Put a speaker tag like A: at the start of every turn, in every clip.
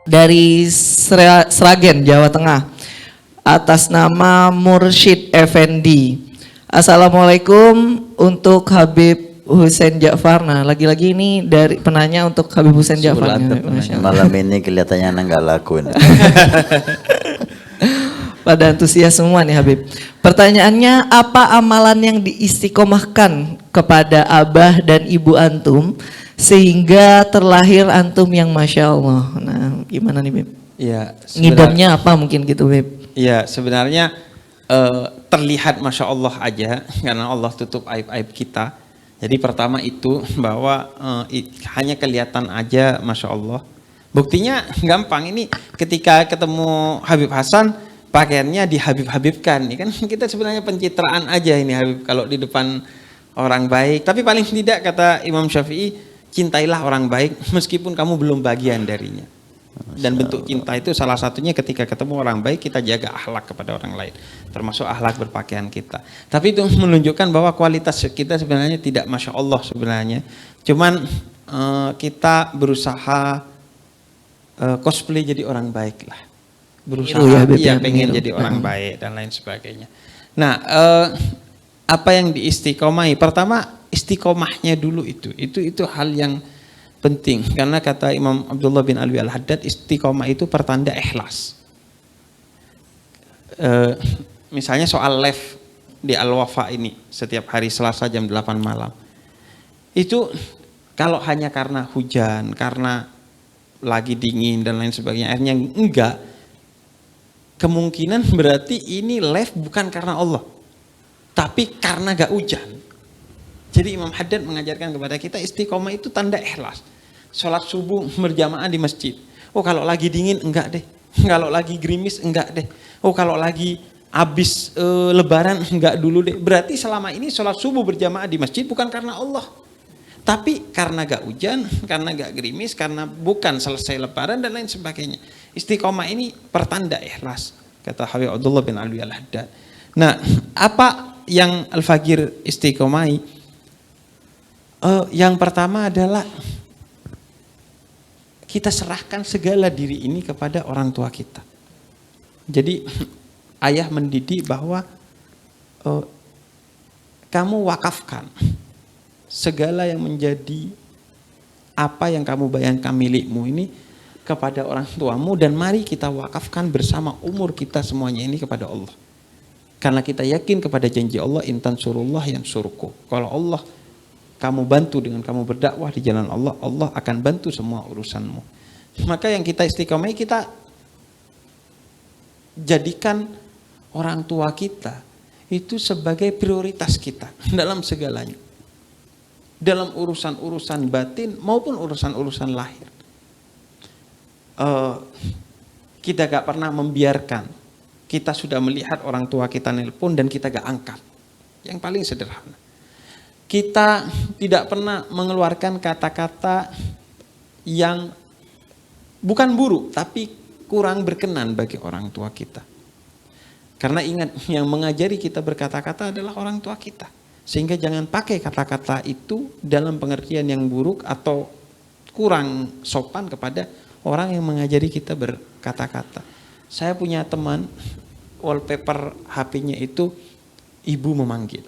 A: dari Sragen, Jawa Tengah, atas nama Mursyid Effendi. Assalamualaikum untuk Habib Hussein Ja'far. Nah, lagi-lagi ini dari penanya untuk Habib Hussein Ja'far.
B: Malam ini kelihatannya nggak laku.
A: Pada antusias semua nih Habib. Pertanyaannya, apa amalan yang diistiqomahkan kepada abah dan ibu antum sehingga terlahir antum yang Masya Allah? Nah, gimana nih Bib?
C: Ya,
A: ngidamnya apa mungkin gitu Bib?
C: Ya, sebenarnya terlihat Masya Allah aja karena Allah tutup aib-aib kita. Jadi pertama itu bahwa hanya kelihatan aja Masya Allah. Buktinya gampang, ini ketika ketemu Habib Hasan pakaiannya dihabib-habibkan. Ini kan kita sebenarnya pencitraan aja ini Habib kalau di depan orang baik. Tapi paling tidak kata Imam Syafi'i, cintailah orang baik meskipun kamu belum bagian darinya. Dan bentuk cinta itu salah satunya ketika ketemu orang baik kita jaga akhlak kepada orang lain, termasuk akhlak berpakaian kita. Tapi itu menunjukkan bahwa kualitas kita sebenarnya tidak Masya Allah sebenarnya. Cuman kita berusaha cosplay jadi orang baik lah. Berusaha pengen jadi orang baik dan lain sebagainya. Nah, apa yang diistiqomahi? Pertama, istiqomahnya dulu itu hal yang penting, karena kata Imam Abdullah bin Alwi Al-Haddad, istiqomah itu pertanda ikhlas. Misalnya soal live di Al-Wafa ini setiap hari Selasa jam 8 malam. Itu kalau hanya karena hujan, karena lagi dingin dan lain sebagainya, akhirnya enggak, kemungkinan berarti ini live bukan karena Allah, tapi karena gak hujan. Jadi Imam Haddad mengajarkan kepada kita istiqomah itu tanda ikhlas. Sholat subuh berjamaah di masjid. Oh kalau lagi dingin enggak deh. Kalau lagi gerimis enggak deh. Oh kalau lagi habis lebaran enggak dulu deh. Berarti selama ini sholat subuh berjamaah di masjid bukan karena Allah. Tapi karena gak hujan, karena gak gerimis, karena bukan selesai lebaran dan lain sebagainya. Istiqomah ini pertanda ikhlas, kata Habib Abdullah bin Alwi Al-Haddad. Nah, apa yang Al-Faqir istiqomahi? Yang pertama adalah kita serahkan segala diri ini kepada orang tua kita. Jadi ayah mendidik bahwa kamu wakafkan segala yang menjadi apa yang kamu bayangkan milikmu ini kepada orang tuamu, dan mari kita wakafkan bersama umur kita semuanya ini kepada Allah. Karena kita yakin kepada janji Allah, intan surullah yang surku. Kalau Allah kamu bantu dengan kamu berdakwah di jalan Allah, Allah akan bantu semua urusanmu. Maka yang kita istiqomah, kita jadikan orang tua kita itu sebagai prioritas kita dalam segalanya. Dalam urusan-urusan batin maupun urusan-urusan lahir. Kita gak pernah membiarkan, kita sudah melihat orang tua kita nelpon dan kita gak angkat. Yang paling sederhana. Kita tidak pernah mengeluarkan kata-kata yang bukan buruk, tapi kurang berkenan bagi orang tua kita. Karena ingat, yang mengajari kita berkata-kata adalah orang tua kita. Sehingga jangan pakai kata-kata itu dalam pengertian yang buruk atau kurang sopan kepada orang yang mengajari kita berkata-kata. Saya punya teman, wallpaper HP-nya itu ibu memanggil.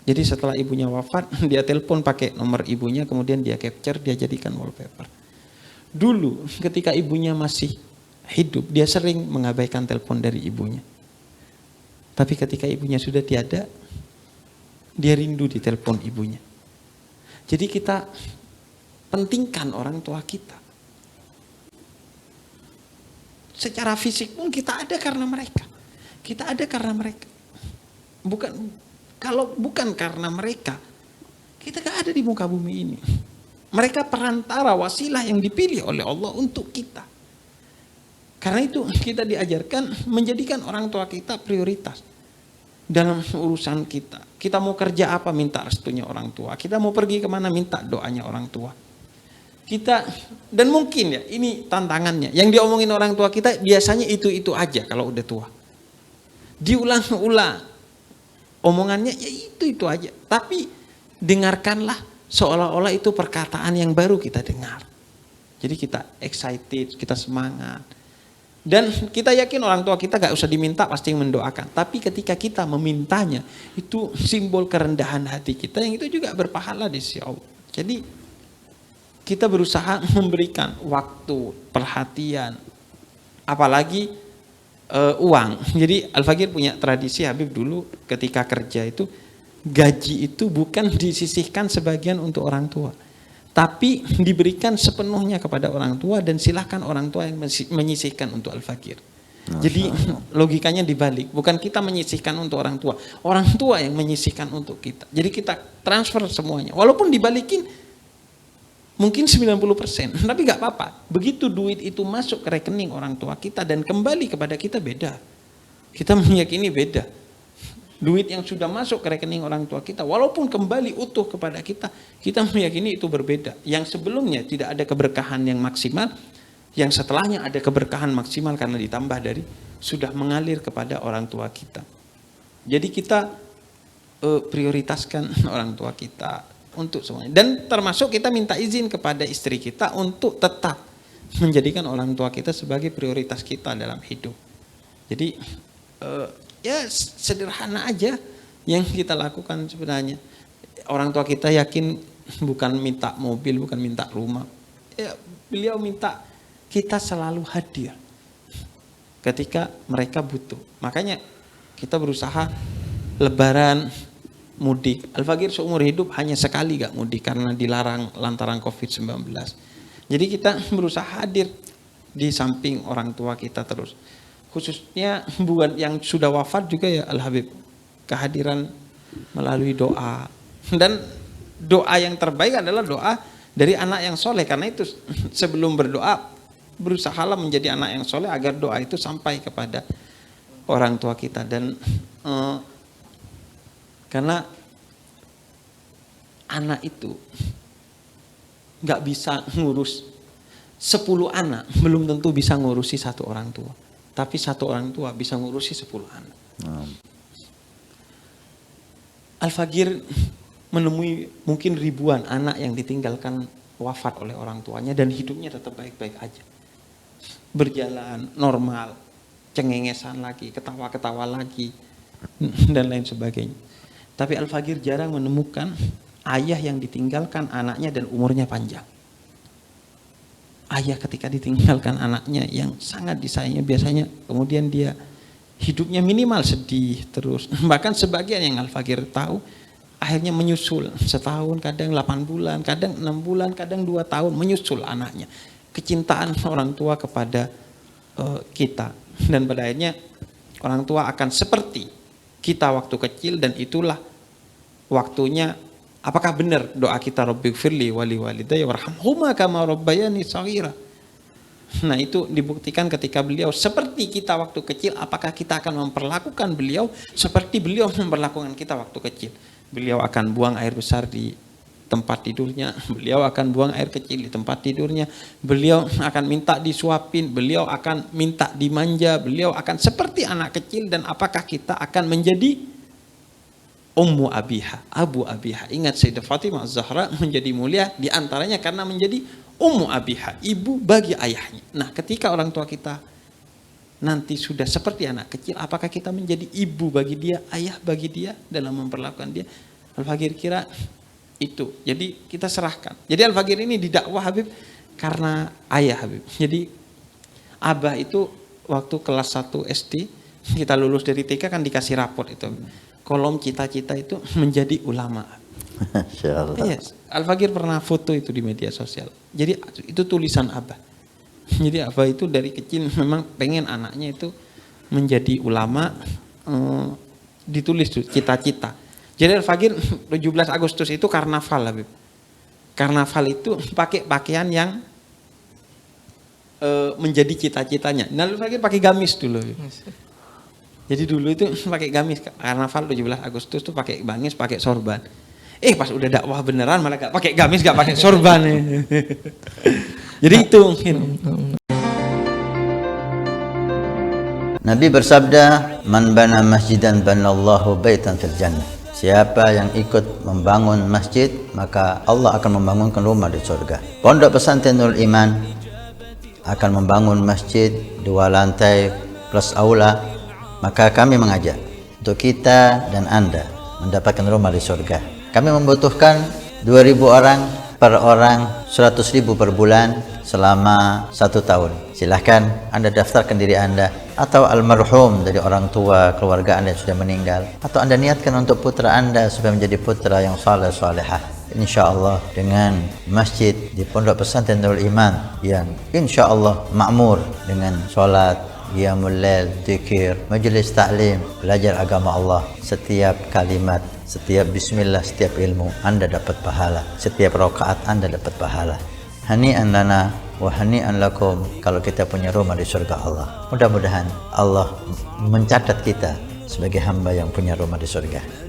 C: Jadi setelah ibunya wafat, dia telepon pakai nomor ibunya, kemudian dia capture, dia jadikan wallpaper. Dulu ketika ibunya masih hidup, dia sering mengabaikan telepon dari ibunya. Tapi ketika ibunya sudah tiada, dia rindu di telepon ibunya. Jadi kita pentingkan orang tua kita. Secara fisik pun kita ada karena mereka. Kita ada karena mereka. Kalau bukan karena mereka, kita gak ada di muka bumi ini. Mereka perantara, wasilah yang dipilih oleh Allah untuk kita. Karena itu kita diajarkan menjadikan orang tua kita prioritas dalam urusan kita. Kita mau kerja apa, minta restunya orang tua. Kita mau pergi kemana, minta doanya orang tua. Kita, dan mungkin ya ini tantangannya, yang diomongin orang tua kita biasanya itu aja kalau udah tua. Diulang-ulang omongannya ya itu aja. Tapi dengarkanlah seolah-olah itu perkataan yang baru kita dengar. Jadi kita excited, kita semangat. Dan kita yakin orang tua kita gak usah diminta pasti mendoakan. Tapi ketika kita memintanya, itu simbol kerendahan hati kita yang itu juga berpahala di sisi Allah. Jadi kita berusaha memberikan waktu, perhatian, apalagi uang. Jadi Al-Fakir punya tradisi, Habib dulu ketika kerja itu, gaji itu bukan disisihkan sebagian untuk orang tua, tapi diberikan sepenuhnya kepada orang tua dan silahkan orang tua yang menyisihkan untuk Al-Fakir. Jadi logikanya dibalik, bukan kita menyisihkan untuk orang tua yang menyisihkan untuk kita. Jadi kita transfer semuanya, walaupun dibalikin mungkin 90%, tapi gak apa-apa. Begitu duit itu masuk ke rekening orang tua kita dan kembali kepada kita beda. Kita meyakini beda. Duit yang sudah masuk ke rekening orang tua kita, walaupun kembali utuh kepada kita, kita meyakini itu berbeda. Yang sebelumnya tidak ada keberkahan yang maksimal, yang setelahnya ada keberkahan maksimal karena ditambah dari sudah mengalir kepada orang tua kita. Jadi kita prioritaskan orang tua kita untuk semuanya. Dan termasuk kita minta izin kepada istri kita untuk tetap menjadikan orang tua kita sebagai prioritas kita dalam hidup. Jadi ya sederhana aja yang kita lakukan sebenarnya. Orang tua kita yakin bukan minta mobil, bukan minta rumah. Ya, beliau minta kita selalu hadir ketika mereka butuh. Makanya kita berusaha Lebaran, mudik. Al-Fakir seumur hidup hanya sekali gak mudik karena dilarang lantaran COVID-19. Jadi kita berusaha hadir di samping orang tua kita terus. Khususnya buat yang sudah wafat juga ya Al-Habib, kehadiran melalui doa. Dan doa yang terbaik adalah doa dari anak yang soleh. Karena itu sebelum berdoa berusahalah menjadi anak yang soleh agar doa itu sampai kepada orang tua kita. Dan karena anak itu gak bisa ngurus 10 anak, belum tentu bisa ngurusi satu orang tua. Tapi satu orang tua bisa ngurusi 10 anak. Al-Fakir menemui mungkin ribuan anak yang ditinggalkan wafat oleh orang tuanya dan hidupnya tetap baik-baik aja. Berjalan normal, cengengesan lagi, ketawa-ketawa lagi, dan lain sebagainya. Tapi Al-Fakir jarang menemukan ayah yang ditinggalkan anaknya dan umurnya panjang. Ayah ketika ditinggalkan anaknya yang sangat disayangi biasanya kemudian dia hidupnya minimal sedih terus. Bahkan sebagian yang Al-Fakir tahu akhirnya menyusul setahun, kadang 8 bulan, kadang 6 bulan, kadang 2 tahun menyusul anaknya. Kecintaan orang tua kepada kita. Dan pada akhirnya orang tua akan seperti kita waktu kecil dan itulah waktunya. Apakah benar doa kita Rabbighfirli wali walidayya warhamhuma kama rabbayani shaghira? Nah, itu dibuktikan ketika beliau seperti kita waktu kecil, apakah kita akan memperlakukan beliau seperti beliau memperlakukan kita waktu kecil? Beliau akan buang air besar di tempat tidurnya, beliau akan buang air kecil di tempat tidurnya, beliau akan minta disuapin, beliau akan minta dimanja, beliau akan seperti anak kecil. Dan apakah kita akan menjadi Ummu Abiha, Abu Abiha? Ingat Sayyidah Fatimah Az-Zahra menjadi mulia diantaranya karena menjadi Ummu Abiha, ibu bagi ayahnya. Nah, ketika orang tua kita nanti sudah seperti anak kecil, apakah kita menjadi ibu bagi dia, ayah bagi dia dalam memperlakukan dia? Al-Fakir kira itu. Jadi kita serahkan. Jadi Al-Fakir ini didakwah Habib karena ayah Habib. Jadi Abah itu waktu kelas 1 SD, kita lulus dari TK kan dikasih raport itu. Kolom cita-cita itu menjadi ulama.
B: Insyaallah.
C: Yes. Al-Fakir pernah foto itu di media sosial. Jadi itu tulisan Abah. Jadi Abah itu dari kecil memang pengen anaknya itu menjadi ulama, ditulis tuh cita-cita. Jadi Al-Fakir 17 Agustus itu karnaval Habib. Karnaval itu pakai pakaian yang menjadi cita-citanya. Nah, Al-Fakir pakai gamis dulu. Jadi dulu itu pakai gamis, karnaval 17 Agustus tuh pakai gamis, pakai sorban. Pas udah dakwah beneran malah gak pakai gamis, gak pakai sorban. Jadi itu mungkin.
B: Nabi bersabda, "Man bana masjidan banallahu baitan fil jannah." Siapa yang ikut membangun masjid, maka Allah akan membangunkan rumah di surga. Pondok Pesantren Nurul Iman akan membangun masjid 2 lantai plus aula. Maka kami mengajak untuk kita dan Anda mendapatkan rumah di surga. Kami membutuhkan 2.000 orang per orang, 100.000 per bulan selama 1 tahun. Silahkan Anda daftarkan diri Anda atau almarhum dari orang tua keluarga Anda yang sudah meninggal, atau Anda niatkan untuk putra Anda supaya menjadi putra yang saleh salehah. InsyaAllah dengan masjid di Pondok Pesantren Nurul Iman yang insyaAllah makmur dengan sholat, qiyamul lail, zikir, majlis taklim, belajar agama Allah. Setiap kalimat, setiap bismillah, setiap ilmu Anda dapat pahala. Setiap rakaat Anda dapat pahala. Hani'an lana wa hani'an lakum kalau kita punya rumah di surga Allah. Mudah-mudahan Allah mencatat kita sebagai hamba yang punya rumah di surga.